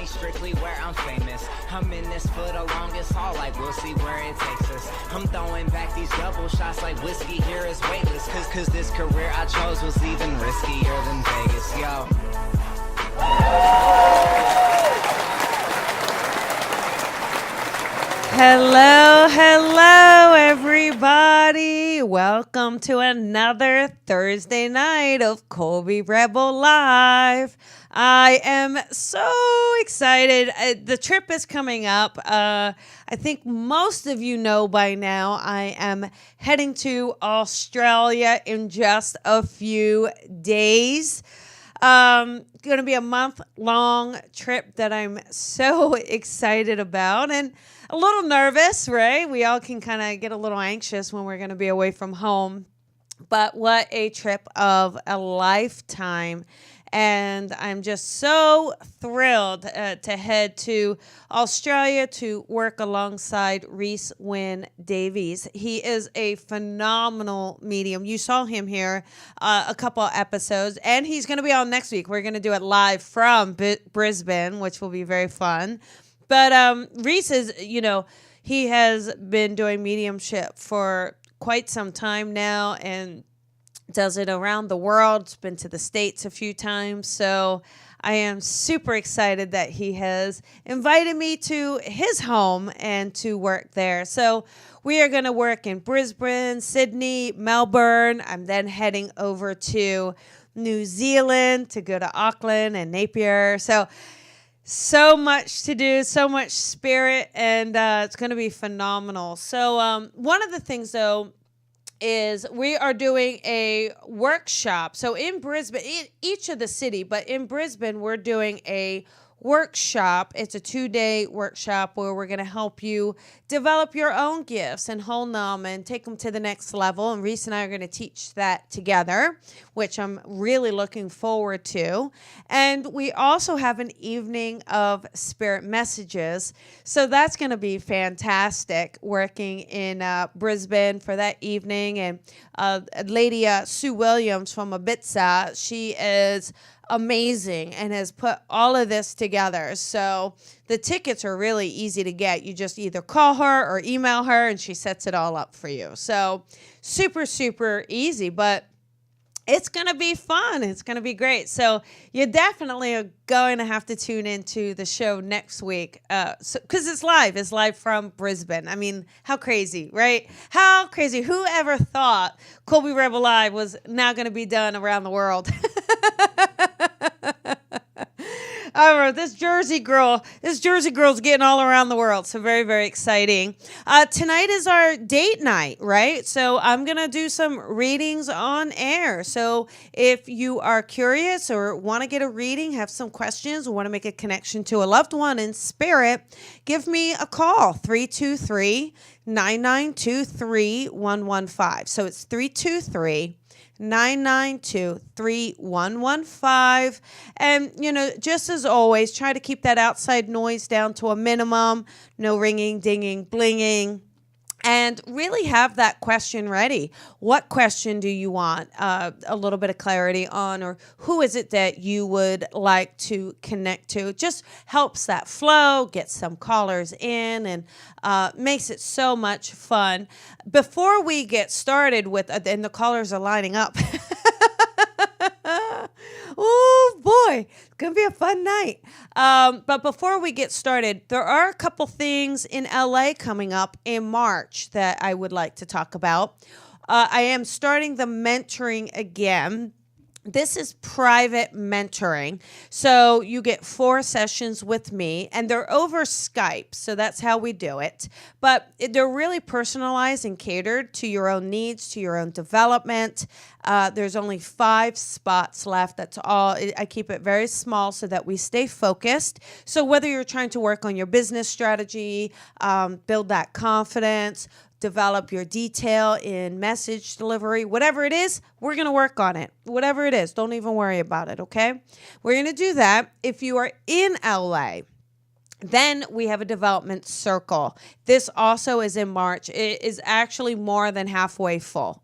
strictly where I'm famous. I'm in this for the longest haul, like we'll see where it takes us. I'm throwing back these double shots like whiskey here is weightless. Cause this career I chose was even riskier than Vegas, yo. Hello, everybody. Welcome to another Thursday night of Colby Rebel Live. I am so excited. The trip is coming up. I think most of you know by now I am heading to Australia in just a few days. Going to be a month-long trip that I'm so excited about and a little nervous, right? We all can kind of get a little anxious when we're going to be away from home. But what a trip of a lifetime. And I'm just so thrilled to head to Australia to work alongside Rhys Wynn Davies. He is a phenomenal medium. You saw him here a couple of episodes, and he's going to be on next week. We're going to do it live from Brisbane, which will be very fun. But Rhys is, he has been doing mediumship for quite some time now, and does it around the world. It's been to the States a few times. So I am super excited that he has invited me to his home and to work there. So we are going to work in Brisbane, Sydney, Melbourne. I'm then heading over to New Zealand to go to Auckland and Napier. So much to do, so much spirit, and it's going to be phenomenal. So one of the things, though, is we are doing a workshop. So in Brisbane, each of the city, but in Brisbane, we're doing a workshop. It's a 2-day workshop where we're going to help you develop your own gifts and hone them and take them to the next level. And Rhys and I are going to teach that together, which I'm really looking forward to. And we also have an evening of spirit messages. So that's going to be fantastic, working in Brisbane for that evening. And Lady Sue Williams from Ibiza, she is amazing and has put all of this together. So the tickets are really easy to get. You just either call her or email her and she sets it all up for you. So super, super easy, but it's going to be fun. It's going to be great. So you definitely are going to have to tune into the show next week because it's live. It's live from Brisbane. I mean, how crazy, right? How crazy. Who ever thought Colby Rebel Live was now going to be done around the world? This Jersey girl's getting all around the world. So very, very exciting. Tonight is our date night, right? So I'm going to do some readings on air. So if you are curious or want to get a reading, have some questions, or want to make a connection to a loved one in spirit, give me a call, 323-9923-115. So it's 323-992-3115. And, just as always, try to keep that outside noise down to a minimum. No ringing, dinging, blinging. And really have that question ready. What question do you want a little bit of clarity on, or who is it that you would like to connect to? It just helps that flow, get some callers in, and makes it so much fun. Before we get started with, and the callers are lining up. Oh boy, it's going to be a fun night. But before we get started, there are a couple things in LA coming up in March that I would like to talk about. I am starting the mentoring again. This is private mentoring. So you get 4 sessions with me, and they're over Skype. So that's how we do it. But they're really personalized and catered to your own needs, to your own development. There's only 5 spots left. That's all. I keep it very small so that we stay focused. So whether you're trying to work on your business strategy, build that confidence, develop your detail in message delivery, whatever it is, we're going to work on it. Whatever it is, don't even worry about it, okay? We're going to do that. If you are in LA, Then we have a development circle. This also is in March. It is actually more than halfway full.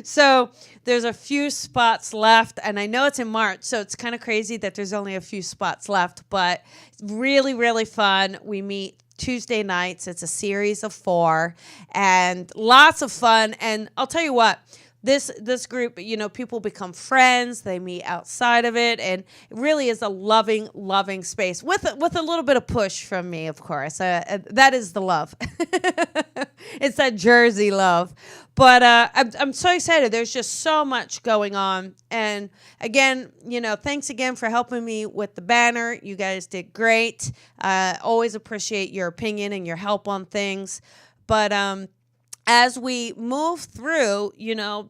So there's a few spots left, and I know it's in March, so it's kind of crazy that there's only a few spots left, but it's really, really fun. We meet Tuesday nights. It's a series of 4 and lots of fun. And I'll tell you what, this group, people become friends. They meet outside of it, and it really is a loving space with a little bit of push from me, of course. That is the love. It's that Jersey love. But I'm so excited. There's just so much going on. And again, thanks again for helping me with the banner. You guys did great. Always appreciate your opinion and your help on things. But as we move through,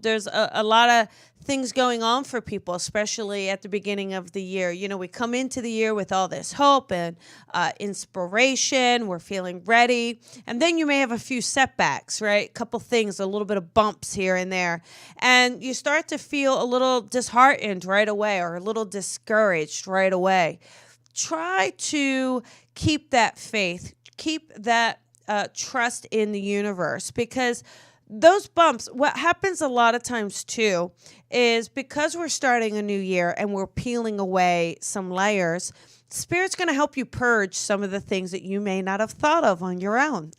there's a lot of things going on for people, especially at the beginning of the year. We come into the year with all this hope and inspiration. We're feeling ready. And then you may have a few setbacks, right? A couple things, a little bit of bumps here and there. And you start to feel a little disheartened right away or a little discouraged right away. Try to keep that faith, keep that trust in the universe, because those bumps, what happens a lot of times too, is because we're starting a new year and we're peeling away some layers, Spirit's going to help you purge some of the things that you may not have thought of on your own.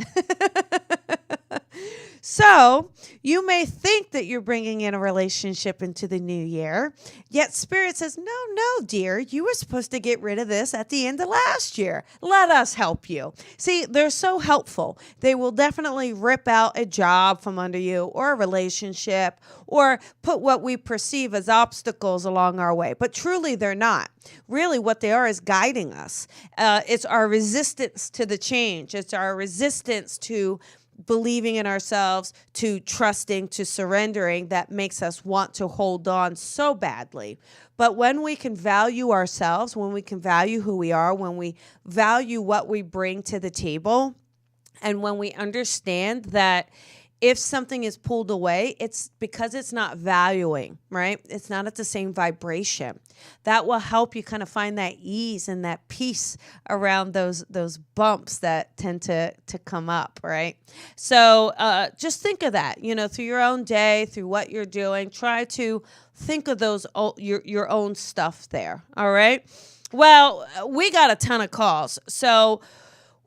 So you may think that you're bringing in a relationship into the new year, yet Spirit says, no, dear, you were supposed to get rid of this at the end of last year. Let us help you. See, they're so helpful. They will definitely rip out a job from under you or a relationship or put what we perceive as obstacles along our way. But truly, they're not. Really, what they are is guiding us. It's our resistance to the change. It's our resistance to believing in ourselves, to trusting, to surrendering that makes us want to hold on so badly. But when we can value ourselves, when we can value who we are, when we value what we bring to the table, and when we understand that if something is pulled away, it's because it's not valuing, right? It's not at the same vibration. That will help you kind of find that ease and that peace around those bumps that tend to come up, right? So just think of that, through your own day, through what you're doing. Try to think of those your own stuff there, all right? Well, we got a ton of calls, so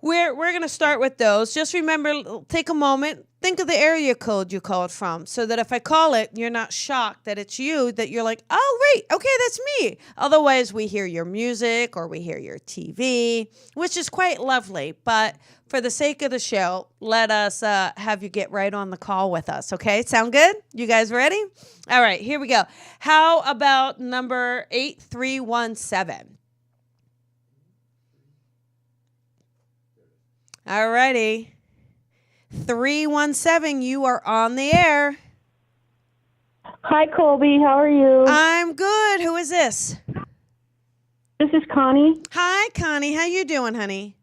we're going to start with those. Just remember, take a moment, think of the area code you called from so that if I call it, you're not shocked that it's you, that you're like, oh, right, okay, that's me. Otherwise, we hear your music or we hear your TV, which is quite lovely. But for the sake of the show, let us have you get right on the call with us, okay? Sound good? You guys ready? All right, here we go. How about number 8317? All righty. 317, you are on the air. Hi, Colby. How are you? I'm good. Who is this? This is Connie. Hi, Connie. How you doing, honey?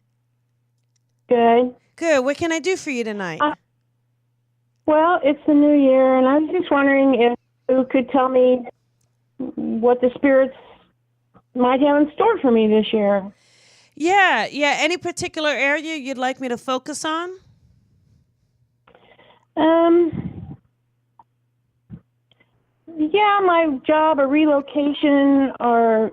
Good. Good. What can I do for you tonight? Well, it's the new year, and I was just wondering if you could tell me what the spirits might have in store for me this year. Yeah. Any particular area you'd like me to focus on? Yeah, my job, a relocation, or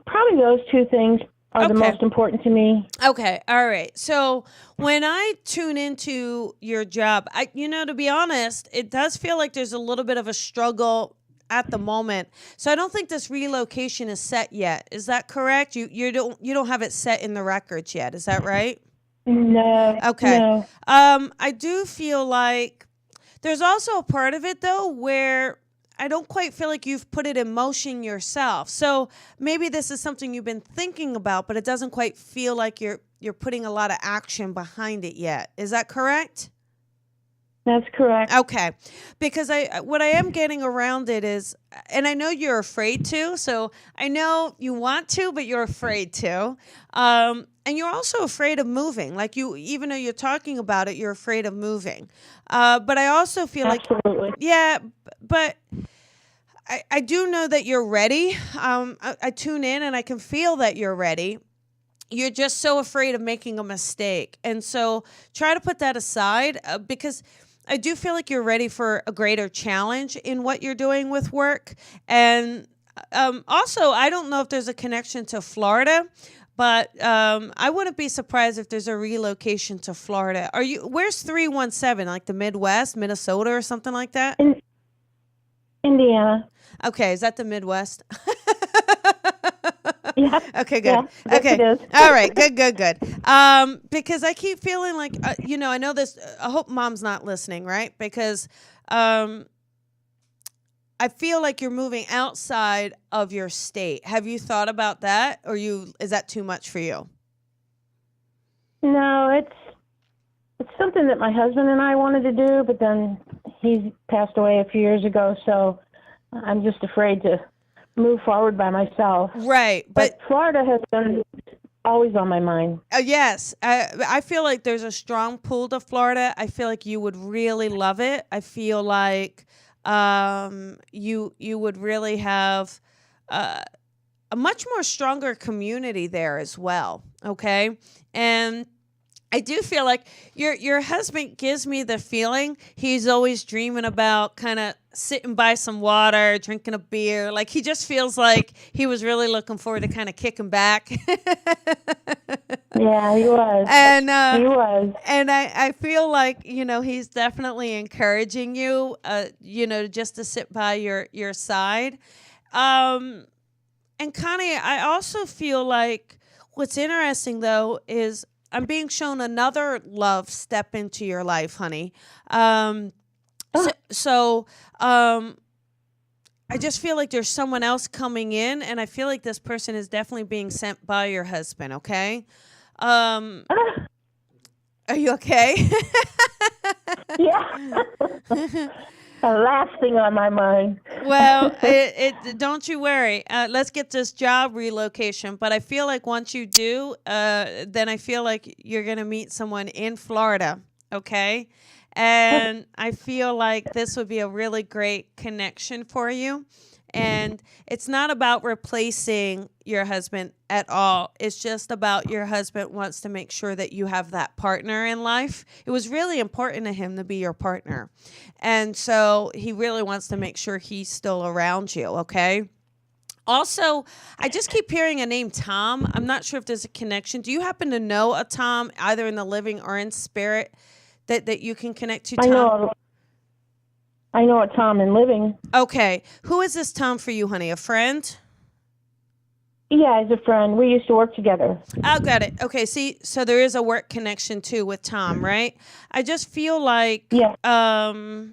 probably those two things are the most important to me. Okay. All right. So when I tune into your job, to be honest, it does feel like there's a little bit of a struggle at the moment. So I don't think this relocation is set yet. Is that correct? You don't have it set in the records yet. Is that right? No. Okay. No. I do feel like there's also a part of it though where I don't quite feel like you've put it in motion yourself. So maybe this is something you've been thinking about, but it doesn't quite feel like you're putting a lot of action behind it yet. Is that correct? That's correct. Okay. Because what I am getting around it is, and I know you're afraid to, so I know you want to, but you're afraid to. And you're also afraid of moving. Like even though you're talking about it, you're afraid of moving. But I also feel Absolutely. like, yeah, but I do know that you're ready. I tune in and I can feel that you're ready. You're just so afraid of making a mistake. And so try to put that aside because I do feel like you're ready for a greater challenge in what you're doing with work. And also, I don't know if there's a connection to Florida, but I wouldn't be surprised if there's a relocation to Florida. Where's 317? Like the Midwest, Minnesota, or something like that? In Indiana. Okay, is that the Midwest? Yeah. Okay, good. Yeah, yes, Okay. it is. All right. Good. Because I keep feeling like, I know this. I hope mom's not listening, right? Because I feel like you're moving outside of your state. Have you thought about that, or is that too much for you? No, it's something that my husband and I wanted to do, but then he passed away a few years ago, so I'm just afraid to move forward by myself. Right, but Florida has been always on my mind. Yes, I feel like there's a strong pull to Florida. I feel like you would really love it. I feel like you would really have a much more stronger community there as well. Okay, and I do feel like your husband gives me the feeling he's always dreaming about kind of sitting by some water, drinking a beer. Like he just feels like he was really looking forward to kind of kicking back. Yeah, he was. And he was. And I feel like, he's definitely encouraging you, just to sit by your side. And Connie, I also feel like what's interesting though is I'm being shown another love step into your life, honey. So I just feel like there's someone else coming in, and I feel like this person is definitely being sent by your husband, okay? Are you okay? Yeah. The last thing on my mind. Well, don't you worry. Let's get this job relocation. But I feel like once you do, then I feel like you're going to meet someone in Florida, okay? And I feel like this would be a really great connection for you. And it's not about replacing your husband at all. It's just about your husband wants to make sure that you have that partner in life. It was really important to him to be your partner. And so he really wants to make sure he's still around you, okay? Also, I just keep hearing a name, Tom. I'm not sure if there's a connection. Do you happen to know a Tom, either in the living or in spirit, that you can connect to, Tom? I know a Tom in living. Okay. Who is this Tom for you, honey? A friend? Yeah, he's a friend. We used to work together. Oh, got it. Okay, see, so there is a work connection too with Tom, right? I just feel like maybe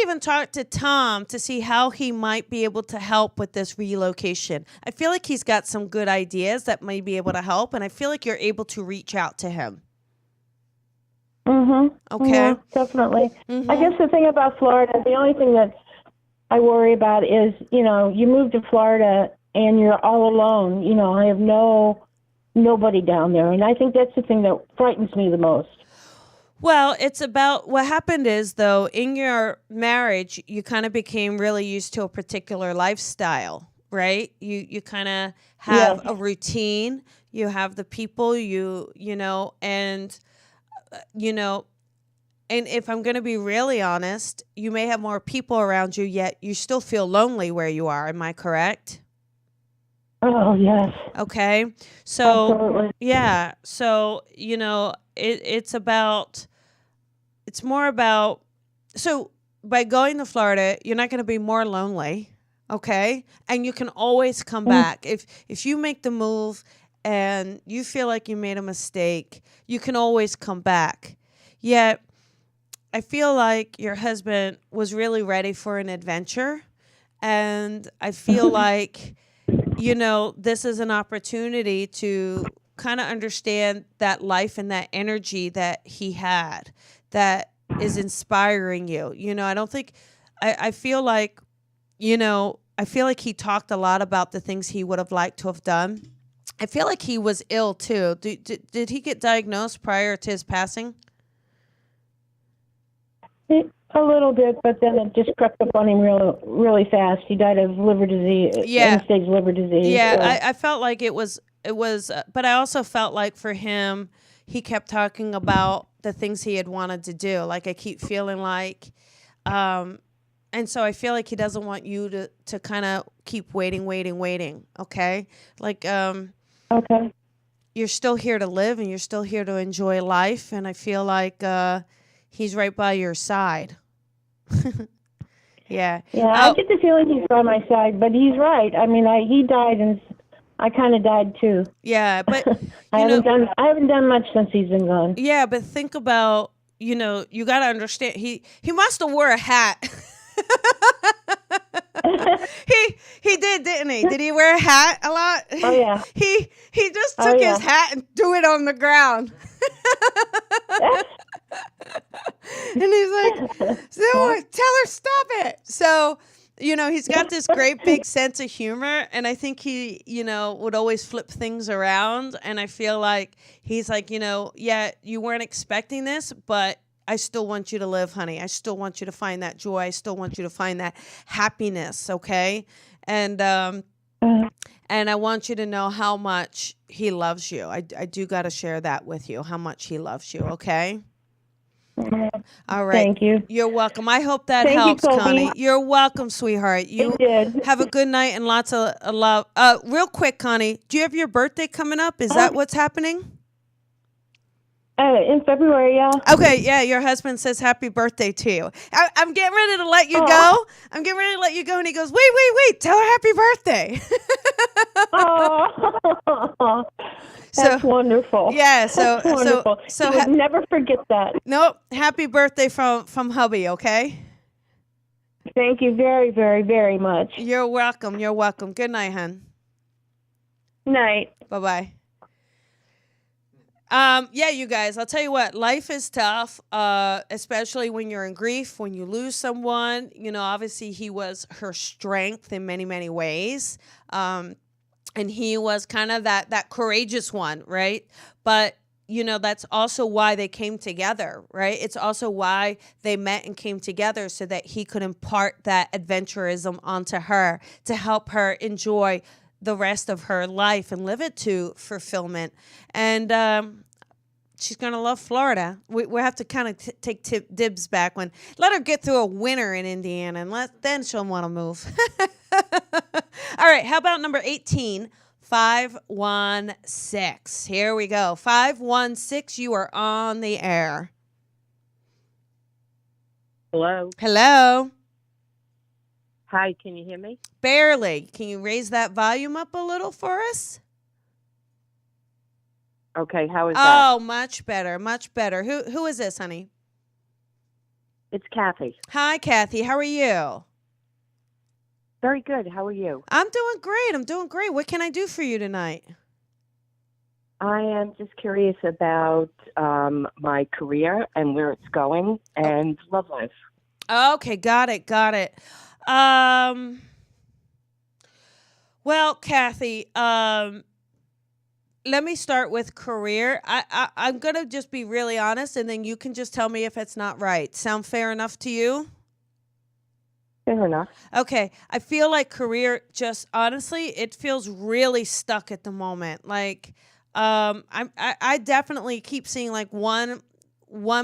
even talk to Tom to see how he might be able to help with this relocation. I feel like he's got some good ideas that may be able to help, and I feel like you're able to reach out to him. Mm-hmm. Okay. Yeah, definitely. Mm-hmm. I guess the thing about Florida, the only thing that I worry about is, you move to Florida and you're all alone. I have nobody down there. And I think that's the thing that frightens me the most. Well, it's about what happened is, though, in your marriage, you kind of became really used to a particular lifestyle, right? You kind of have a routine. You have the people, and if I'm going to be really honest, you may have more people around you, yet you still feel lonely where you are. Am I correct? Oh, yes. Okay. So, absolutely. Yeah. So, it's more about, so by going to Florida, you're not going to be more lonely. Okay. And you can always come back. If you make the move and you feel like you made a mistake, you can always come back. Yet, I feel like your husband was really ready for an adventure. And I feel like, this is an opportunity to kind of understand that life and that energy that he had that is inspiring you. I don't think, I feel like, I feel like he talked a lot about the things he would have liked to have done. I feel like he was ill too. Did he get diagnosed prior to his passing? A little bit, but then it just crept up on him really fast. He died of liver disease, end-stage liver disease. Yeah, so. I felt like it was, but I also felt like for him, he kept talking about the things he had wanted to do. Like I keep feeling like, and so I feel like he doesn't want you to kind of keep waiting. Okay. Like, Okay. you're still here to live and you're still here to enjoy life. And I feel like, he's right by your side. Yeah. Yeah, I get the feeling he's by my side, but he's right. I mean, he died, and I kind of died too. Yeah, but I haven't done much since he's been gone. yeah, but think about, you got to understand he must have wore a hat. he did, didn't he? Did he wear a hat a lot? Oh yeah. He just took his hat and threw it on the ground. And he's like, "So tell her stop it." So, he's got this great big sense of humor, and I think he, would always flip things around. And I feel like he's like, yeah, you weren't expecting this, but I still want you to live, honey. I still want you to find that joy. I still want you to find that happiness, okay? And I want you to know how much he loves you. I do got to share that with you, how much he loves you, okay? All right. Thank you. You're welcome. I hope that Thank you, helps, Colby. Connie. You're welcome, sweetheart. You It did. have a good night and lots of love. Real quick, Connie, do you have your birthday coming up? Is that what's happening? In February, yeah. Okay, yeah, your husband says happy birthday to you. I'm getting ready to let you go. I'm getting ready to let you go, and he goes, wait, tell her happy birthday. Oh, that's wonderful. Yeah, That's wonderful. so You would never forget that. nope, happy birthday from hubby, okay? Thank you very, very, very much. You're welcome. Good night, hon. Night. Bye-bye. Yeah, you guys, I'll tell you what, life is tough, especially when you're in grief, when you lose someone. Obviously he was her strength in many, many ways. And he was kind of that courageous one, right? But, that's also why they came together, right? It's also why they met and came together, so that he could impart that adventurism onto her to help her enjoy the rest of her life and live it to fulfillment. And she's going to love Florida. We have to kind of take dibs back let her get through a winter in Indiana, and then she'll want to move. All right, how about number 18, 516. Here we go. 516, you are on the air. Hello. Hello. Hi, can you hear me? Barely. Can you raise that volume up a little for us? Okay, how is that? Oh, much better, much better. Who is this, honey? It's Kathy. Hi, Kathy. How are you? Very good. How are you? I'm doing great. What can I do for you tonight? I am just curious about my career and where it's going and love life. Okay, got it. Well, Kathy, let me start with career. I'm going to just be really honest, and then you can just tell me if it's not right. Sound fair enough to you? Fair enough. Okay. I feel like career, just honestly, it feels really stuck at the moment. Like, I definitely keep seeing like one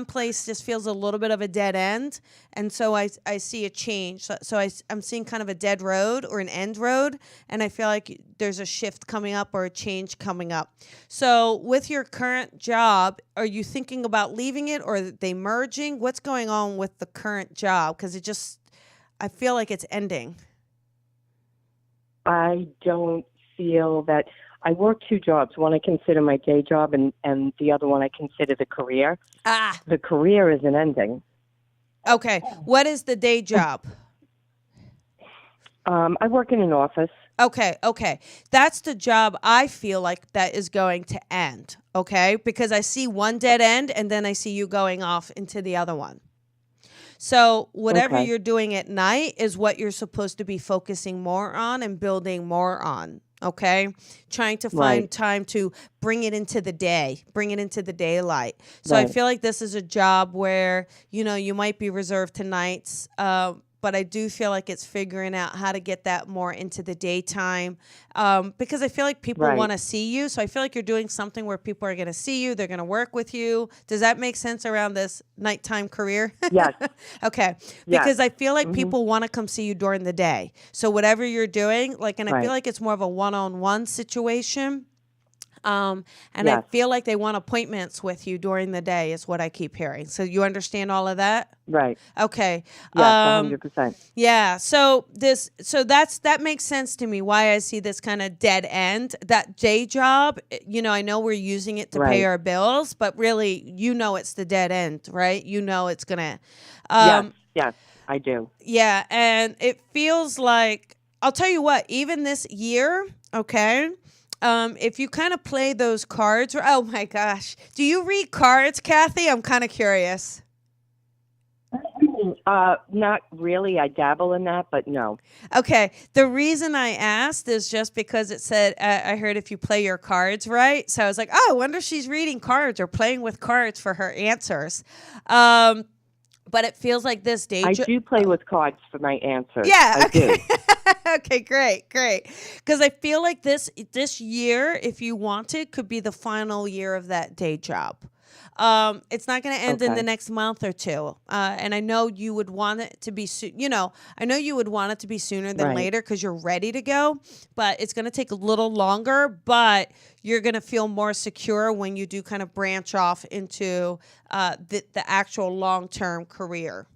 place just feels a little bit of a dead end, and so I see a change. So I'm seeing kind of a dead road or an end road, and I feel like there's a shift coming up or a change coming up. So with your current job, are you thinking about leaving it, or are they merging? What's going on with the current job? Because I feel like it's ending. I don't feel that. I work two jobs. One I consider my day job, and the other one I consider the career. The career isn't ending. Okay. What is the day job? I work in an office. Okay. That's the job I feel like that is going to end, okay? Because I see one dead end, and then I see you going off into the other one. So whatever you're doing at night is what you're supposed to be focusing more on and building more on, Okay. Trying to find time to bring it into the day, bring it into the daylight. So I feel like this is a job where, you might be reserved to nights, but I do feel like it's figuring out how to get that more into the daytime, because I feel like people want to see you. So I feel like you're doing something where people are going to see you. They're going to work with you. Does that make sense around this nighttime career? Yes. Okay. Yes. Because I feel like people want to come see you during the day. So whatever you're doing, and I feel like it's more of a one-on-one situation. I feel like they want appointments with you during the day is what I keep hearing. So you understand all of that? Right. Okay. Yes, 100%. Yeah. So that makes sense to me why I see this kind of dead end. That day job, I know we're using it to pay our bills, but really, it's the dead end, right? It's going to. Yes, I do. Yeah. And it feels like, I'll tell you what, even this year, okay, if you kind of play those cards, oh my gosh, do you read cards, Kathy? I'm kind of curious. Not really. I dabble in that, but no. Okay. The reason I asked is just because it said, I heard if you play your cards right. So I was like, oh, I wonder if she's reading cards or playing with cards for her answers. But it feels like this day. I do play with cards for my answers. Yeah. Okay. I do. Okay, great. Because I feel like this year, if you wanted, could be the final year of that day job. It's not going to end in the next month or two. And I know you would want it to be I know you would want it to be sooner than later because you're ready to go. But it's going to take a little longer. But you're going to feel more secure when you do kind of branch off into the actual long-term career.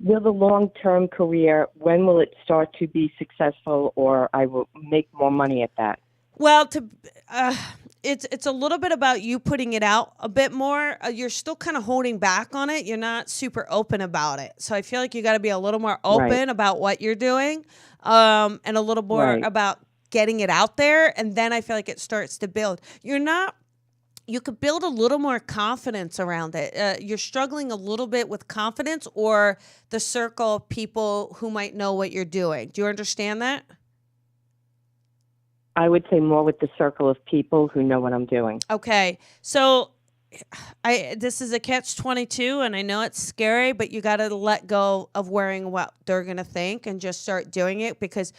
Will the long-term career, when will it start to be successful, or I will make more money at that? Well, it's a little bit about you putting it out a bit more. You're still kind of holding back on it. You're not super open about it. So I feel like you got to be a little more open about what you're doing, and a little more about getting it out there. And then I feel like it starts to build. You could build a little more confidence around it. You're struggling a little bit with confidence or the circle of people who might know what you're doing. Do you understand that? I would say more with the circle of people who know what I'm doing. Okay. So this is a catch-22, and I know it's scary, but you got to let go of worrying what they're going to think and just start doing it, because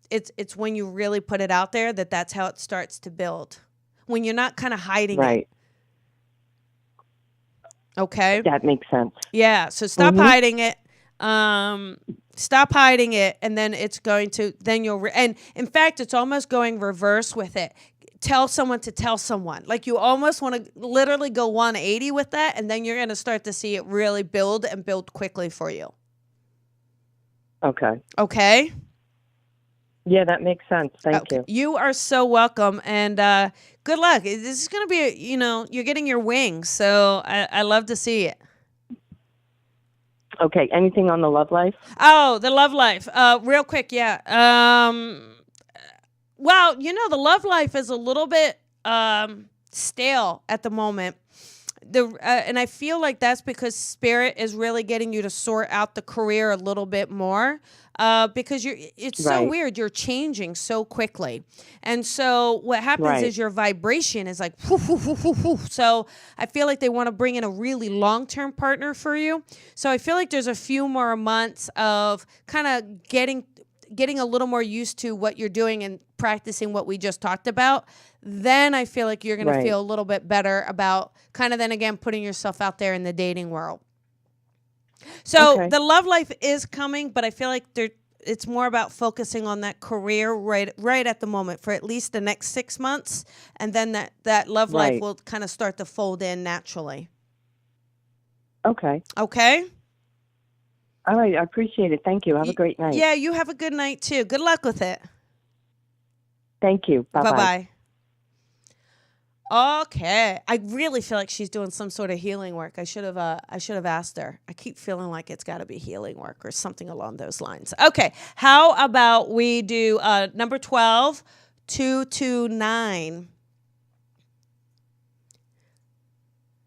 it's when you really put it out there that's how it starts to build. When you're not kind of hiding it. Okay? That makes sense. Yeah. So stop hiding it. Stop hiding it. And then it's going to, and in fact, it's almost going reverse with it. Tell someone to tell someone. Like you almost want to literally go 180 with that. And then you're going to start to see it really build and build quickly for you. Okay. Okay? Yeah, that makes sense. Thank you. You are so welcome, and good luck. This is going to be, you're getting your wings, so I love to see it. Okay, anything on the love life? Oh, the love life. Real quick, yeah. Well, the love life is a little bit stale at the moment. And I feel like that's because Spirit is really getting you to sort out the career a little bit more. Because it's so weird. You're changing so quickly. And so what happens is your vibration is like, whoo, whoo, whoo, whoo, whoo. So I feel like they want to bring in a really long-term partner for you. So I feel like there's a few more months of kind of getting a little more used to what you're doing and practicing what we just talked about. Then I feel like you're going to feel a little bit better about kind of then again putting yourself out there in the dating world. So the love life is coming, but I feel like it's more about focusing on that career right at the moment for at least the next 6 months, and then that love life will kind of start to fold in naturally. Okay. Okay? All right. I appreciate it. Thank you. Have a great night. Yeah, you have a good night too. Good luck with it. Thank you. Bye-bye. Bye-bye. Okay. I really feel like she's doing some sort of healing work. I should have asked her. I keep feeling like it's got to be healing work or something along those lines. Okay. How about we do number 12, 229.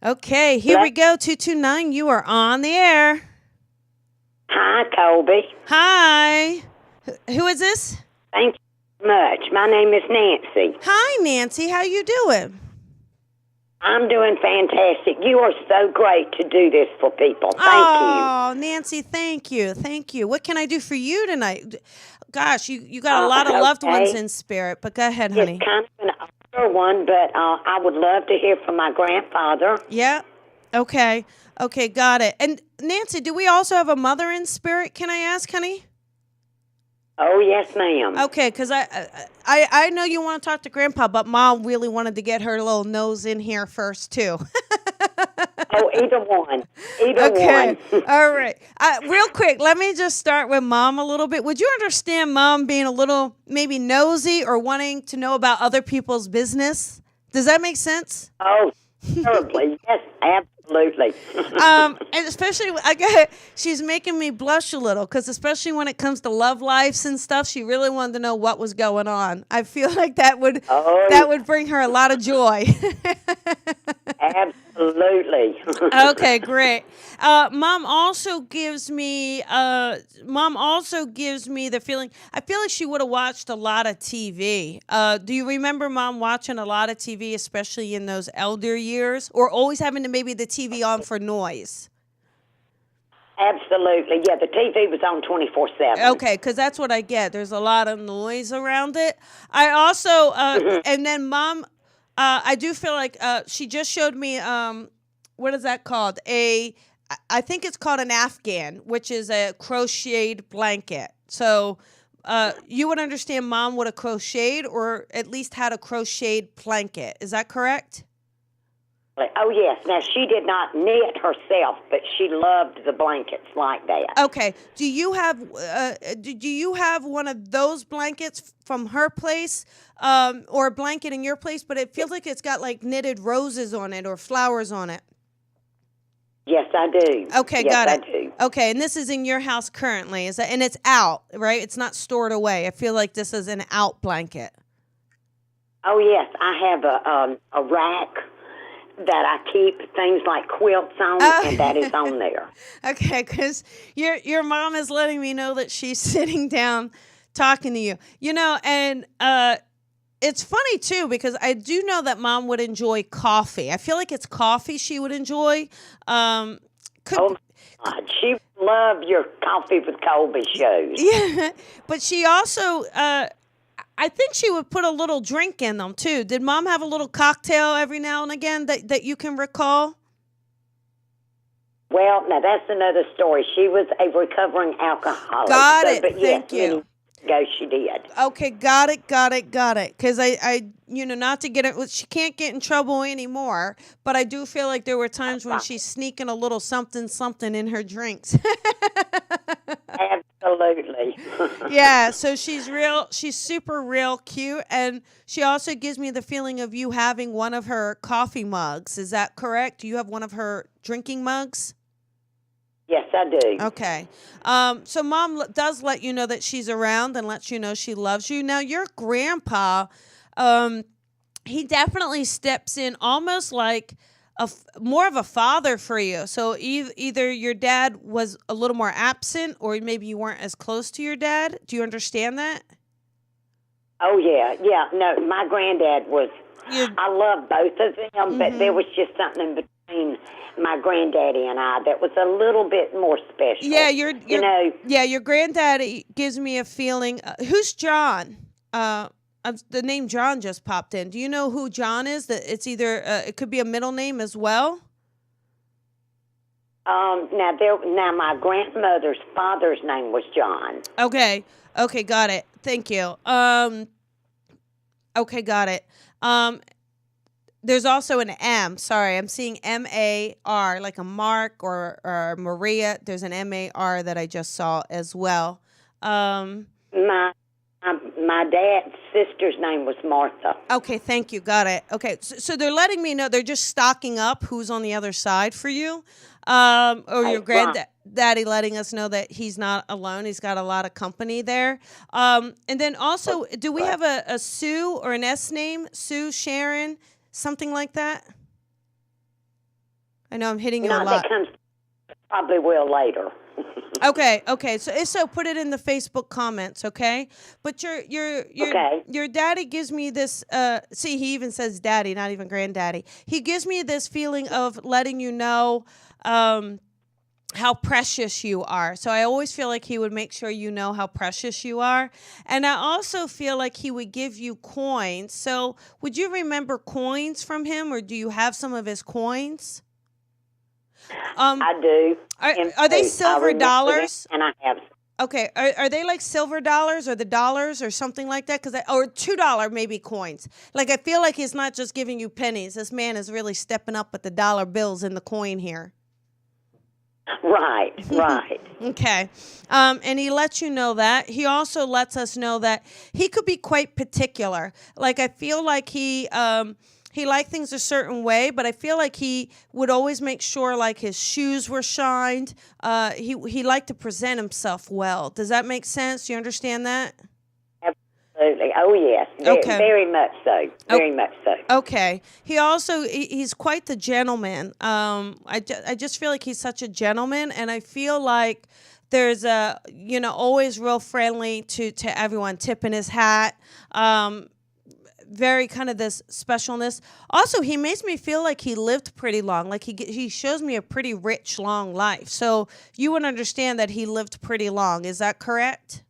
Okay, here we go. 229, you are on the air. Hi, Colby. Hi. Who is this? Thank you. much. My name is Nancy. Hi, Nancy. How you doing? I'm doing fantastic. You are so great to do this for people. Thank you. Oh, Nancy, thank you. Thank you. What can I do for you tonight? Gosh, you got a lot of loved ones in spirit, but go ahead, honey. It's kind of an older one, but I would love to hear from my grandfather. Yeah. Okay. Okay, got it. And Nancy, do we also have a mother in spirit, can I ask, honey? Oh, yes, ma'am. Okay, because I know you want to talk to Grandpa, but Mom really wanted to get her little nose in here first, too. Oh, either one. Either one. one. All right. Real quick, let me just start with Mom a little bit. Would you understand Mom being a little maybe nosy or wanting to know about other people's business? Does that make sense? Oh, certainly. Yes, absolutely. And especially, she's making me blush a little because especially when it comes to love lives and stuff, she really wanted to know what was going on. I feel like that would bring her a lot of joy. Absolutely. Okay, great. Mom also gives me the feeling. I feel like she would have watched a lot of TV. Do you remember Mom watching a lot of TV, especially in those elder years, or always having to maybe the TV on for noise? Absolutely. Yeah, the TV was on 24/7. Okay, because that's what I get. There's a lot of noise around it. I also, and then Mom, I do feel like she just showed me, what is that called? I think it's called an Afghan, which is a crocheted blanket. So you would understand Mom would have crocheted or at least had a crocheted blanket. Is that correct? Oh, yes. Now, she did not knit herself, but she loved the blankets like that. Okay. Do you have one of those blankets from her place or a blanket in your place, but it feels like it's got like knitted roses on it or flowers on it? Yes, I do. Okay, yes, got it. I do. Okay, and this is in your house currently, is that? And it's out, right? It's not stored away. I feel like this is an out blanket. Oh, yes. I have a rack that I keep things like quilts on, and that is on there. Okay, because your mom is letting me know that she's sitting down talking to you. You know, and it's funny, too, because I do know that Mom would enjoy coffee. I feel like it's coffee she would enjoy. Oh, God. She loved your Coffee with Colby shows. Yeah, but she also... I think she would put a little drink in them, too. Did Mom have a little cocktail every now and again that you can recall? Well, now that's another story. She was a recovering alcoholic. Got it. But Thank yes, you. Go, she did. Okay, got it. Because I, not to get it, she can't get in trouble anymore. But I do feel like there were times when she's sneaking a little something in her drinks. Absolutely. Yeah, so she's super real cute, and she also gives me the feeling of you having one of her coffee mugs. Is that correct? Do you have one of her drinking mugs? Yes, I do. Okay. So Mom does let you know that she's around and lets you know she loves you. Now, your grandpa, he definitely steps in almost like more of a father for you. So either your dad was a little more absent or maybe you weren't as close to your dad. Do you understand that? Oh, yeah. Yeah. No, my granddad was, I love both of them, but there was just something between my granddaddy and I that was a little bit more special. Yeah, your granddaddy gives me a feeling. Who's John? The name John just popped in. Do you know who John is? That it's either it could be a middle name as well. Now my grandmother's father's name was John. Okay, got it. Thank you. Okay, got it. There's also an M. Sorry, I'm seeing M-A-R, like a Mark or Maria. There's an M-A-R that I just saw as well. My dad's sister's name was Martha. Okay, thank you. Got it. Okay, so they're letting me know they're just stocking up who's on the other side for you. Or your granddaddy letting us know that he's not alone. He's got a lot of company there. And then also, do we have a Sue or an S name? Sue, Sharon, something like that? I know I'm hitting you a lot. That comes probably will later. Okay. So put it in the Facebook comments, okay? But your daddy gives me this. See, he even says daddy, not even granddaddy. He gives me this feeling of letting you know how precious you are. So I always feel like he would make sure you know how precious you are. And I also feel like he would give you coins. So would you remember coins from him, or do you have some of his coins? I do. Are they silver dollars? And I have. Okay. Are they like silver dollars or the dollars or something like that? Or $2 maybe coins. Like, I feel like he's not just giving you pennies. This man is really stepping up with the dollar bills and the coin here. Right. Okay. And he lets you know that. He also lets us know that he could be quite particular. Like, I feel like he liked things a certain way, but I feel like he would always make sure like his shoes were shined. He liked to present himself well. Does that make sense? Do you understand that? Absolutely. Oh, yes. Okay. Very much so. Very much so. Okay. He's quite the gentleman. I just feel like he's such a gentleman, and I feel like there's always real friendly to everyone, tipping his hat. Very kind of this specialness. Also, he makes me feel like he lived pretty long. Like he shows me a pretty rich, long life. So you would understand that he lived pretty long. Is that correct?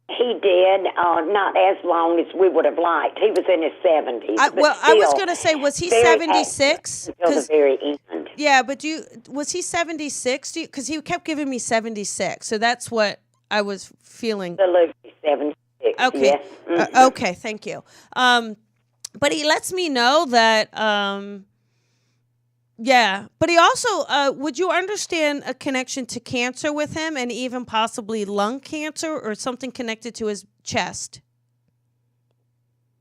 He did, not as long as we would have liked. He was in his 70s. I was going to say, was he 76? Until the very end. Yeah, but was he 76? Because he kept giving me 76. So that's what I was feeling. Absolutely 76. Okay. Yes. Mm-hmm. Okay, thank you. But he lets me know that, but he also, would you understand a connection to cancer with him, and even possibly lung cancer or something connected to his chest?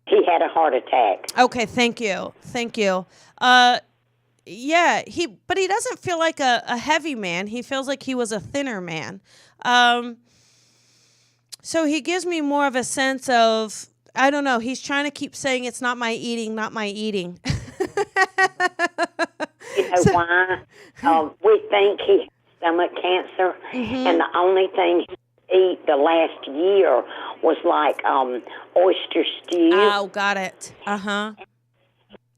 He had a heart attack. Okay, thank you. But he doesn't feel like a heavy man. He feels like he was a thinner man. So he gives me more of a sense of, I don't know, he's trying to keep saying it's not my eating, not my eating. You know why? We think he has stomach cancer, and the only thing he ate the last year was like oyster stew. Oh, got it. Uh-huh.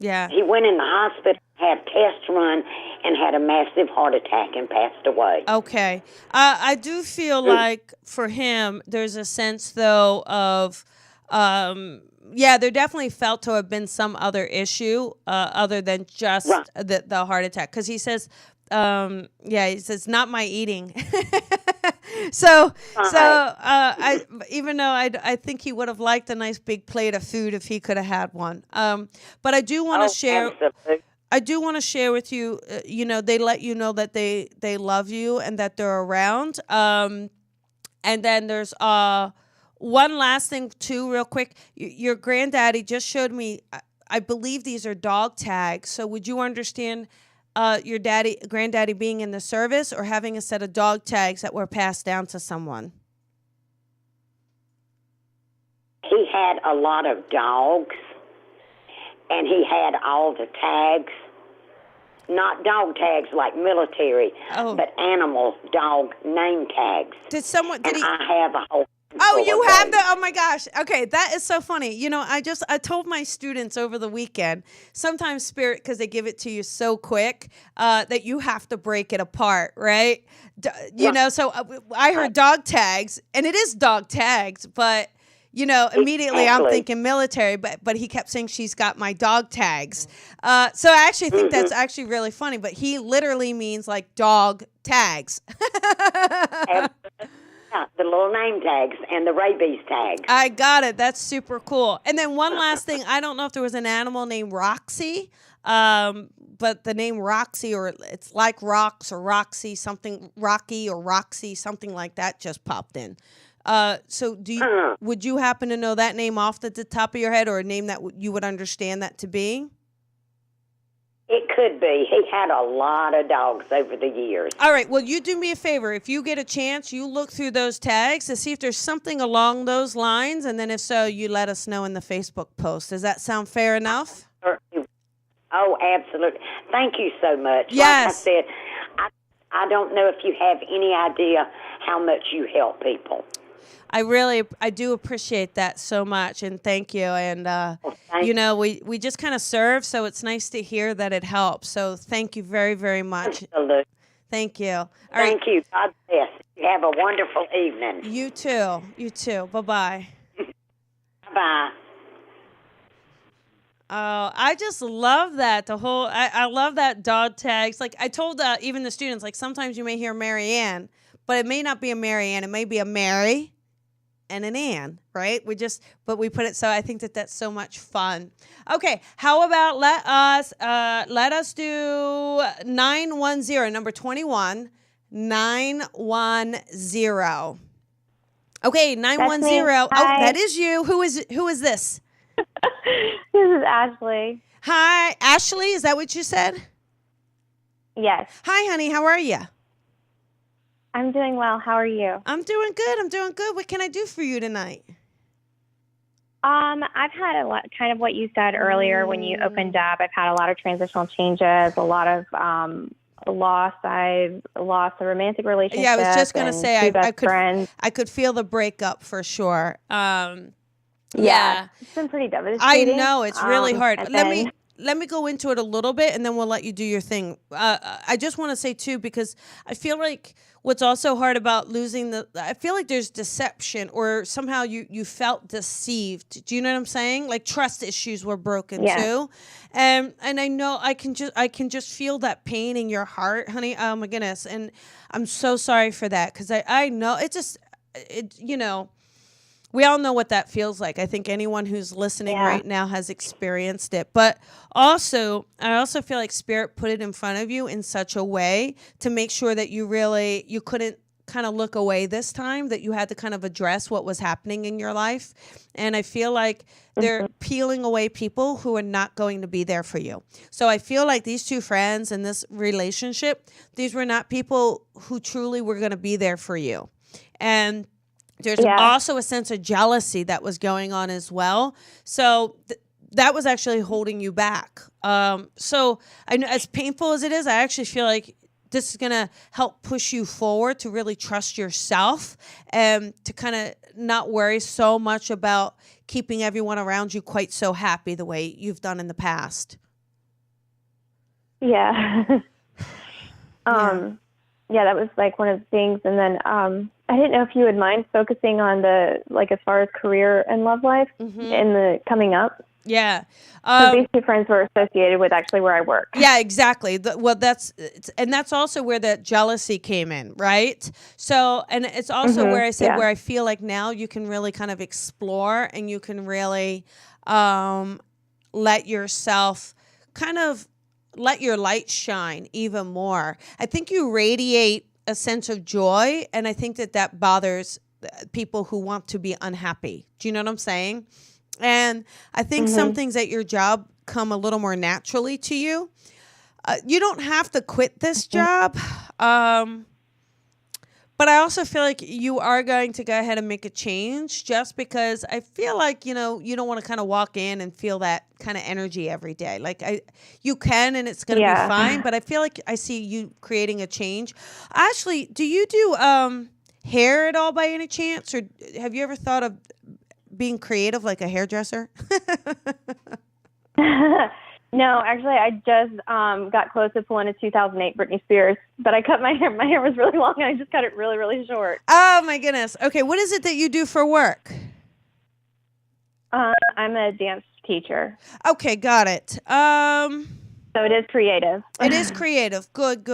Yeah. He went in the hospital, had tests run, and had a massive heart attack and passed away. Okay. I do feel like for him, there's a sense, though, of, there definitely felt to have been some other issue other than just the heart attack. Because he says, he says, not my eating. Even though I think he would have liked a nice big plate of food if he could have had one. But I do want to share. Absolutely. I do want to share with you. They let you know that they love you and that they're around. And then there's one last thing too, real quick. Your granddaddy just showed me. I believe these are dog tags. So would you understand? Your granddaddy being in the service, or having a set of dog tags that were passed down to someone? He had a lot of dogs, and he had all the tags. Not dog tags like military, but animal dog name tags. I have a whole... Oh, you have that? Oh my gosh. Okay, that is so funny. I told my students over the weekend, sometimes Spirit, because they give it to you so quick, that you have to break it apart, right? So I heard dog tags, and it is dog tags, but immediately I'm thinking military, but he kept saying she's got my dog tags. So I actually think that's actually really funny, but he literally means like dog tags. The little name tags and the rabies tags. I got it. That's super cool. And then one last thing. I don't know if there was an animal named Roxy, but the name Roxy, or it's like Rocks or Roxy, something Rocky or Roxy, something like that just popped in. So would you happen to know that name off the top of your head, or a name that you would understand that to be? It could be. He had a lot of dogs over the years. All right. Well, you do me a favor. If you get a chance, you look through those tags to see if there's something along those lines. And then if so, you let us know in the Facebook post. Does that sound fair enough? Oh, absolutely. Thank you so much. Yes. Like I said, I don't know if you have any idea how much you help people. I do appreciate that so much, and thank you. And, we just kind of serve, so it's nice to hear that it helps. So thank you very, very much. Absolutely. Thank you. Thank you. God bless. You have a wonderful evening. You too. You too. Bye-bye. Bye. Oh, I just love that. I love that dog tags. Like I told even the students, like sometimes you may hear Marianne, but it may not be a Marianne. It may be a Mary and an Ann, right? But we put it, so I think that's so much fun. Okay, how about let us do 910, number 21, 910. Okay, 910. Oh, that is you. Who is this? This is Ashley. Hi, Ashley. Is that what you said? Yes. Hi, honey. How are you? I'm doing well. How are you? I'm doing good. What can I do for you tonight? I've had a lot, kind of what you said earlier when you opened up. I've had a lot of transitional changes, a lot of loss. I've lost a romantic relationship. Yeah, I was just gonna say I could feel the breakup for sure. Yeah, it's been pretty devastating. I know, it's really hard. Let me go into it a little bit, and then we'll let you do your thing. I just want to say too, because I feel like what's also hard about I feel like there's deception, or somehow you felt deceived. Do you know what I'm saying? Like trust issues were broken too, and I know I can just feel that pain in your heart, honey. Oh my goodness, and I'm so sorry for that, because I know we all know what that feels like. I think anyone who's listening right now has experienced it. But I also feel like Spirit put it in front of you in such a way to make sure that you couldn't kind of look away this time, that you had to kind of address what was happening in your life. And I feel like they're peeling away people who are not going to be there for you. So I feel like these two friends in this relationship, these were not people who truly were going to be there for you. And there's also a sense of jealousy that was going on as well. So that was actually holding you back. So I know, as painful as it is, I actually feel like this is going to help push you forward to really trust yourself and to kind of not worry so much about keeping everyone around you quite so happy the way you've done in the past. Yeah. Yeah, that was like one of the things. And then I didn't know if you would mind focusing on as far as career and love life in the coming up. Yeah. These two friends were associated with actually where I work. Yeah, exactly. That's also where that jealousy came in, right? So, and it's also where I said where I feel like now you can really kind of explore, and you can really let yourself kind of let your light shine even more. I think you radiate a sense of joy, and I think that bothers people who want to be unhappy. Do you know what I'm saying? And I think some things at your job come a little more naturally to you. You don't have to quit this job. But I also feel like you are going to go ahead and make a change, just because I feel like, you don't want to kind of walk in and feel that kind of energy every day. Like you can, and it's going to be fine. But I feel like I see you creating a change. Ashley, do you do hair at all by any chance? Or have you ever thought of being creative like a hairdresser? No, actually, I just got close to pulling a 2008 Britney Spears, but I cut my hair. My hair was really long, and I just cut it really, really short. Oh, my goodness. Okay, what is it that you do for work? I'm a dance teacher. Okay, got it. So it is creative. It is creative. Good.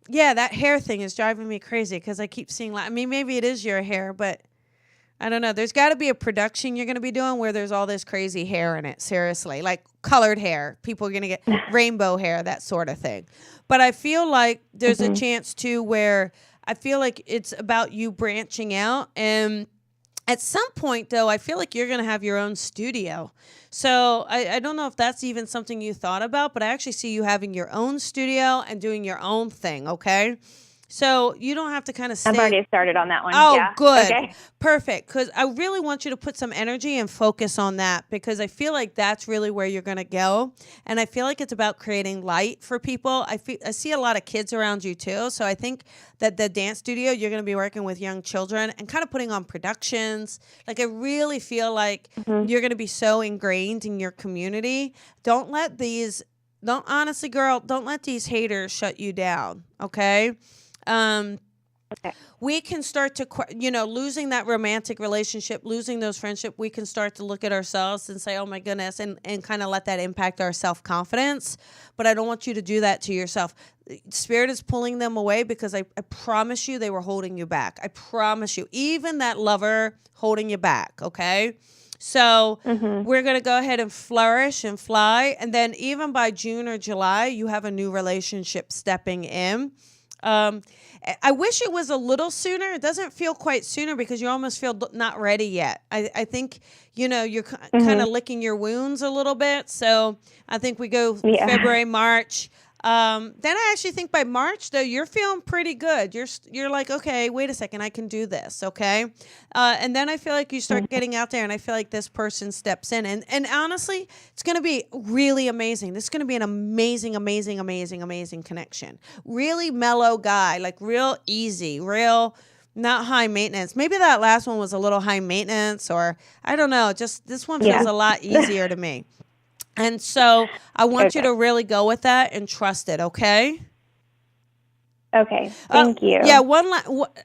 Yeah, that hair thing is driving me crazy, because I keep seeing, maybe it is your hair, but I don't know. There's got to be a production you're going to be doing where there's all this crazy hair in it. Seriously, like colored hair. People are going to get rainbow hair, that sort of thing. But I feel like there's a chance too where I feel like it's about you branching out. And at some point, though, I feel like you're going to have your own studio. So I don't know if that's even something you thought about, but I actually see you having your own studio and doing your own thing. Okay. So you don't have to kind of stay. I've already started on that one. Oh, yeah. good. Okay. Perfect. Because I really want you to put some energy and focus on that, because I feel like that's really where you're going to go. And I feel like it's about creating light for people. I see a lot of kids around you too. So I think that the dance studio, you're going to be working with young children and kind of putting on productions. Like, I really feel like you're going to be so ingrained in your community. Honestly, girl, don't let these haters shut you down. Okay. Okay. We can start to, losing that romantic relationship, losing those friendships, we can start to look at ourselves and say, oh my goodness, and kind of let that impact our self-confidence. But I don't want you to do that to yourself. Spirit is pulling them away because I promise you they were holding you back. I promise you. Even that lover holding you back, okay? So we're going to go ahead and flourish and fly. And then even by June or July, you have a new relationship stepping in. I wish it was a little sooner. It doesn't feel quite sooner because you almost feel not ready yet. I think, you're kind of licking your wounds a little bit. So I think we go February, March. Then I actually think by March, though, you're feeling pretty good. You're like, okay, wait a second, I can do this, okay? And then I feel like you start getting out there, and I feel like this person steps in. And honestly, it's going to be really amazing. This is going to be an amazing, amazing, amazing, amazing connection. Really mellow guy, like real easy, real not high maintenance. Maybe that last one was a little high maintenance, or I don't know. Just this one feels a lot easier to me. And so I want you to really go with that and trust it, okay? Okay. Thank you. Yeah,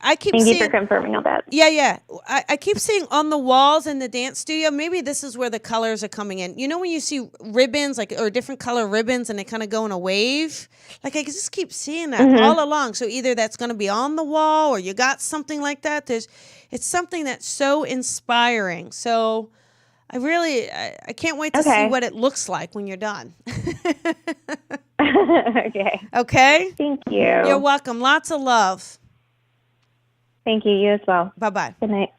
I keep Thank seeing, you for confirming all that. Yeah. I keep seeing on the walls in the dance studio, maybe this is where the colors are coming in. You know when you see ribbons, or different color ribbons, and they kind of go in a wave? Like, I just keep seeing that all along. So either that's going to be on the wall or you got something like that. It's something that's so inspiring. So I can't wait to see what it looks like when you're done. Okay. Okay? Thank you. You're welcome. Lots of love. Thank you. You as well. Bye-bye. Good night.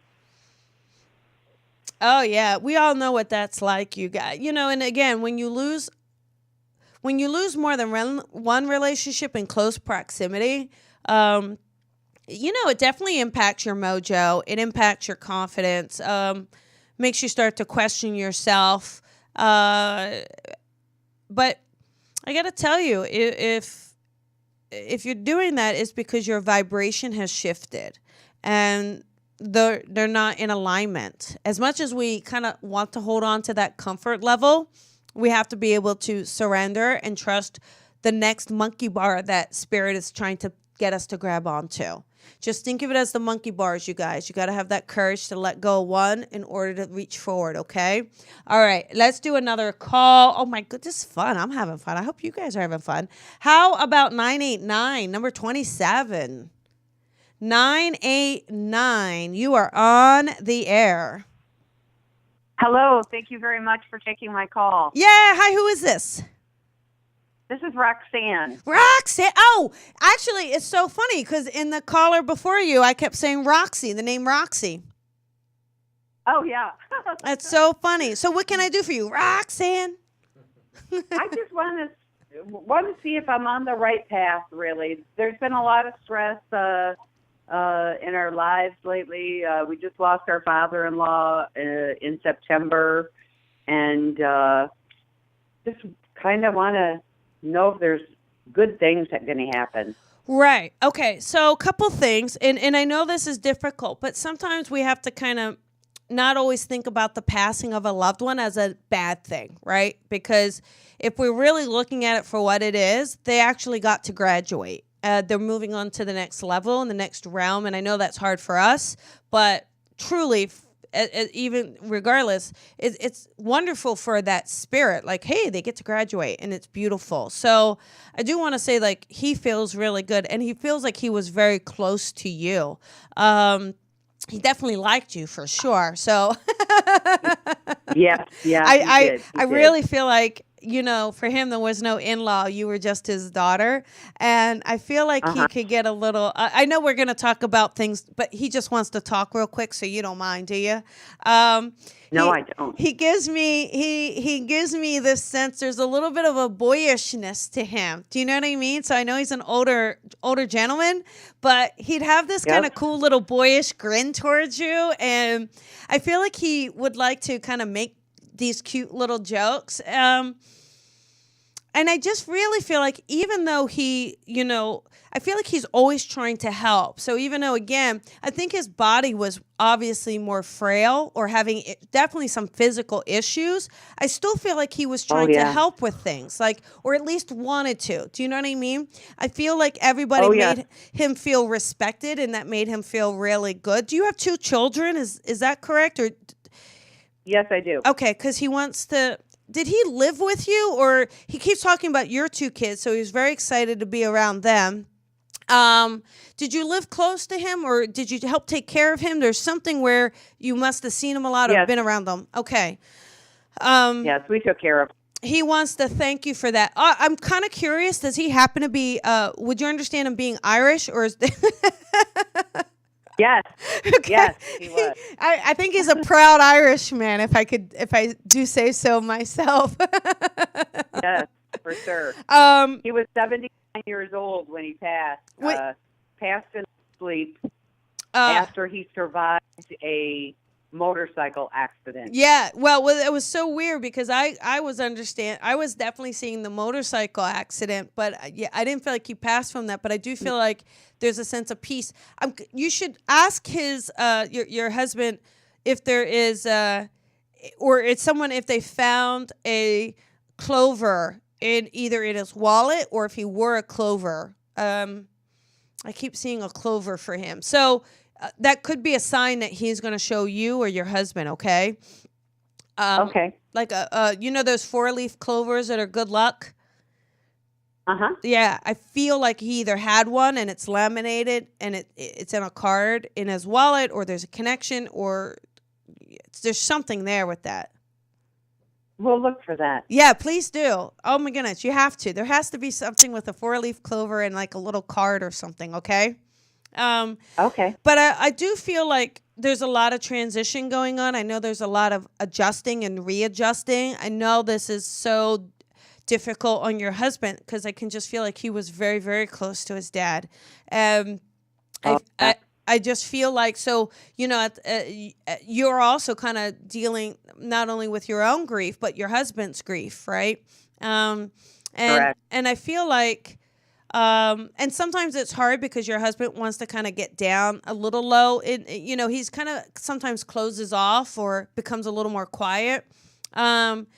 Oh, yeah. We all know what that's like, you guys. And again, when you lose more than one relationship in close proximity, it definitely impacts your mojo. It impacts your confidence. Makes you start to question yourself. But I got to tell you, if you're doing that, it's because your vibration has shifted and they're not in alignment. As much as we kind of want to hold on to that comfort level, we have to be able to surrender and trust the next monkey bar that spirit is trying to get us to grab onto. Just think of it as the monkey bars, you guys. You got to have that courage to let go of one in order to reach forward, okay? All right, let's do another call. Oh, my goodness, this is fun. I'm having fun. I hope you guys are having fun. How about 989, number 27? 989, you are on the air. Hello. Thank you very much for taking my call. Yeah, hi, who is this? This is Roxanne. Roxanne. Oh, actually, it's so funny because in the caller before you, I kept saying Roxy, the name Roxy. Oh, yeah. That's so funny. So what can I do for you, Roxanne? I just want to see if I'm on the right path, really. There's been a lot of stress in our lives lately. We just lost our father-in-law in September, and just kind of want to know if there's good things that are going to happen. Right. Okay. So a couple things, and I know this is difficult, but sometimes we have to kind of not always think about the passing of a loved one as a bad thing, right? Because if we're really looking at it for what it is, they actually got to graduate. They're moving on to the next level and the next realm, and I know that's hard for us, but truly, even regardless, it's wonderful for that spirit. Like, hey, they get to graduate and it's beautiful. So I do want to say, like, he feels really good and he feels like he was very close to you. He definitely liked you for sure. So yeah. I really feel like for him, there was no in-law. You were just his daughter. And I feel like he could get a little, I know we're going to talk about things, but he just wants to talk real quick. So you don't mind, do you? No, I don't. He gives me this sense there's a little bit of a boyishness to him. Do you know what I mean? So I know he's an older gentleman, but he'd have this kind of cool little boyish grin towards you. And I feel like he would like to kind of make these cute little jokes. And I just really feel like even though he, I feel like he's always trying to help. So even though, again, I think his body was obviously more frail or having definitely some physical issues, I still feel like he was trying to help with things, or at least wanted to. Do you know what I mean? I feel like everybody made him feel respected, and that made him feel really good. Do you have 2 children? Is that correct? Or Yes, I do. okay, because he wants to. Did he live with you, or he keeps talking about your 2 kids, so he was very excited to be around them. Did you live close to him, or did you help take care of him? There's something where you must have seen him a lot or been around them. Okay. Yes, we took care of him. He wants to thank you for that. I'm kind of curious. Does he happen to be, would you understand him being Irish, or is Yes. Okay. Yes, he was. I think he's a proud Irishman, if I do say so myself. Yes, for sure. He was 79 years old when he passed. Passed in sleep after he survived a motorcycle accident. Yeah, well, it was so weird because I was definitely seeing the motorcycle accident, but I didn't feel like he passed from that. But I do feel like there's a sense of peace. You should ask your husband if there is or it's someone, if they found a clover either in his wallet or if he wore a clover. I keep seeing a clover for him, so. That could be a sign that he's going to show you or your husband, okay? Okay. Like, those 4-leaf clovers that are good luck? Uh-huh. Yeah, I feel like he either had one and it's laminated and it's in a card in his wallet, or there's a connection, or there's something there with that. We'll look for that. Yeah, please do. Oh, my goodness, you have to. There has to be something with a 4-leaf clover and like a little card or something, okay? Okay. But I do feel like there's a lot of transition going on. I know there's a lot of adjusting and readjusting. I know this is so difficult on your husband because I can just feel like he was very, very close to his dad. I just feel like, so, you're also kind of dealing not only with your own grief, but your husband's grief, right? Correct. And I feel like, and sometimes it's hard because your husband wants to kind of get down a little low. He's kind of sometimes closes off or becomes a little more quiet. And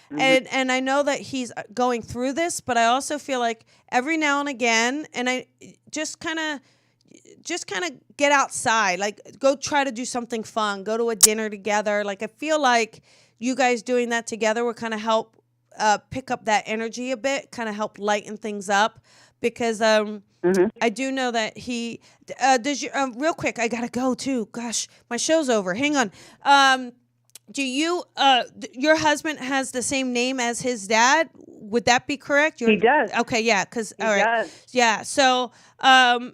I know that he's going through this, but I also feel like every now and again, and I just kind of get outside, like go try to do something fun, go to a dinner together. Like I feel like you guys doing that together will kind of help pick up that energy a bit, kind of help lighten things up. Because I do know that he does. Real quick, I gotta go too. Gosh, my show's over. Hang on. Do you? Your husband has the same name as his dad? Would that be correct? He does. Okay, yeah. Because all right, does. Yeah. So, all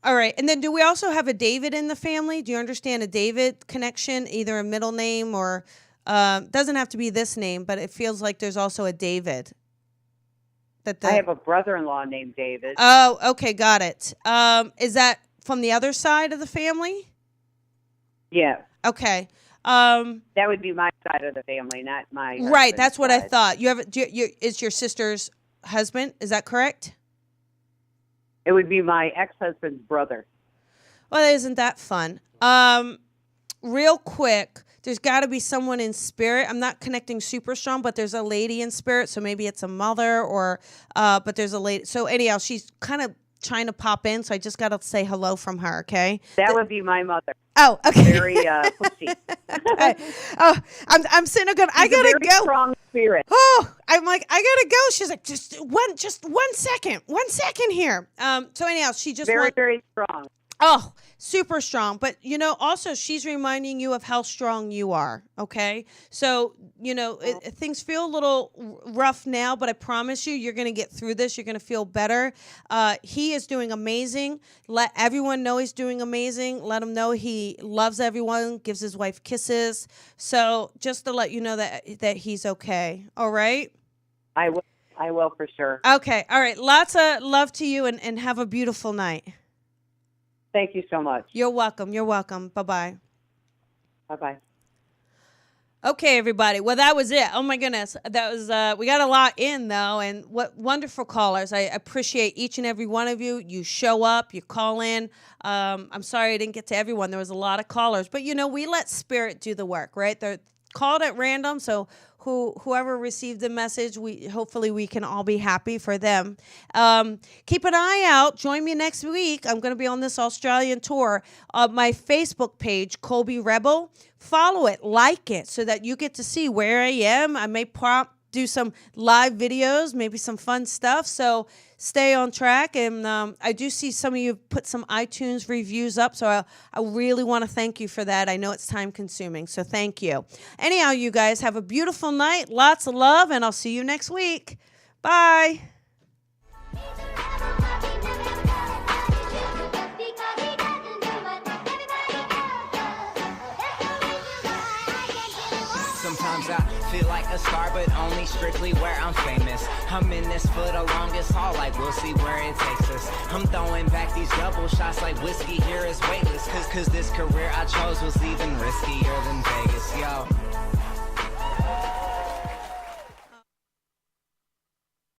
right. And then, do we also have a David in the family? Do you understand a David connection, either a middle name or doesn't have to be this name, but it feels like there's also a David. I have a brother-in-law named David. Oh, okay, got it. Is that from the other side of the family? Yeah. Okay. That would be my side of the family, not my right. That's what side. I thought. You have is your sister's husband? Is that correct? It would be my ex-husband's brother. Well, isn't that fun? Real quick. There's got to be someone in spirit. I'm not connecting super strong, but there's a lady in spirit. So maybe it's a mother but there's a lady. So anyhow, she's kind of trying to pop in. So I just got to say hello from her. Okay. That would be my mother. Oh, okay. Very pushy. Okay. Oh, I'm sitting there going, I got to go. Strong spirit. Oh, I'm like, I got to go. She's like, just one second here. So anyhow, she just very strong. Oh, super strong. But, you know, also she's reminding you of how strong you are, okay? So, you know, things feel a little rough now, but I promise you, you're going to get through this. You're going to feel better. He is doing amazing. Let everyone know he's doing amazing. Let him know he loves everyone, gives his wife kisses. So just to let you know that he's okay, all right? I will for sure. Okay, all right. Lots of love to you, and have a beautiful night. Thank you so much. You're welcome. You're welcome. Bye-bye. Bye-bye. Okay, everybody. Well, that was it. Oh my goodness. That was we got a lot in though, and what wonderful callers. I appreciate each and every one of you. You show up, you call in. I'm sorry I didn't get to everyone. There was a lot of callers, but you know, we let spirit do the work, right? They're called at random, so whoever received the message, hopefully we can all be happy for them. Keep an eye out. Join me next week. I'm going to be on this Australian tour. My Facebook page, Colby Rebel. Follow it, like it, so that you get to see where I am. I may do some live videos, maybe some fun stuff. So stay on track. And I do see some of you put some iTunes reviews up. So I really want to thank you for that. I know it's time consuming. So thank you. Anyhow, you guys have a beautiful night. Lots of love. And I'll see you next week. Bye. Sometimes I feel like a star, but only strictly where I'm famous. I'm in this for the longest haul, like we'll see where it takes us. I'm throwing back these double shots like whiskey here is weightless. Cause this career I chose was even riskier than Vegas, yo.